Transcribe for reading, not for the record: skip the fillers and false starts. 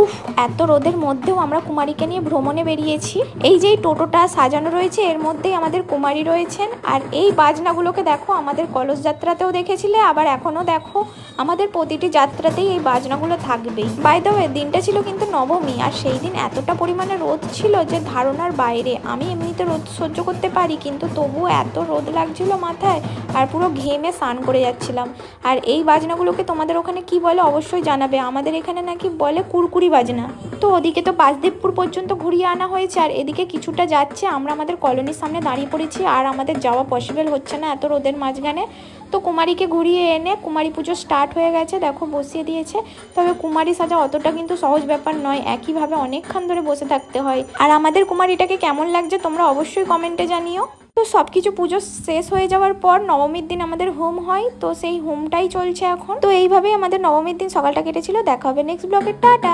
উফ, এত রোদের মধ্যেও আমরা কুমারীকে নিয়ে ভ্রমণে বেরিয়েছি। এই যে টোটোটা সাজানো রয়েছে এর মধ্যেই আমাদের কুমারী রয়েছেন। আর এই বাজনাগুলোকে দেখো, আমাদের কলস যাত্রাতেও দেখেছিলে, আবার এখনো দেখো আমাদের প্রতিটি যাত্রাতেই এই বাজনাগুলো থাকবেই। বাই দ্য ওয়ে, দিনটা ছিল কিন্তু নবমী, আর সেই দিন এতটা পরিমাণে রোদ ছিল যে ধারণার বাইরে। আমি এমনিতে রোদ সহ্য করতে পারি, কিন্তু তবুও এত রোদ লাগছিল মাথায়, আর পুরো ঘেমে স্নান করে যাচ্ছিলাম। আর এই বাজনাগুলোকে তোমাদের ওখানে কি বলে অবশ্যই জানাবে। আমাদের এখানে নাকি বলে কুরকুরি বাজনা। তো ওদিকে তো বাসদেবপুর পর্যন্ত ঘুরিয়ে আনা হয়েছে, আর এদিকে কিছুটা যাচ্ছে। আমরা আমাদের কলোনির সামনে দাঁড়িয়ে পড়েছি, আর আমাদের যাওয়া পসিবল হচ্ছে না এত রোদের মাঝখানে। তো কুমারীকে ঘুরিয়ে এনে কুমারী পুজো স্টার্ট হয়ে গেছে, দেখো বসিয়ে দিয়েছে। তবে কুমারী সাজা অতটা কিন্তু সহজ ব্যাপার নয়, একইভাবে অনেকক্ষণ ধরে বসে থাকতে হয়। আর আমাদের কুমারীটাকে কেমন লাগছে তোমরা অবশ্যই কমেন্টে জানিও। তো সবকিছু পুজো শেষ হয়ে যাওয়ার পর নবমীর দিন আমাদের হোম হয়, তো সেই হোমটাই চলছে এখন। তো এইভাবেই আমাদের নবমীর দিন সকালটা কেটেছিল। দেখা হবে নেক্সট ব্লগে, টাটা।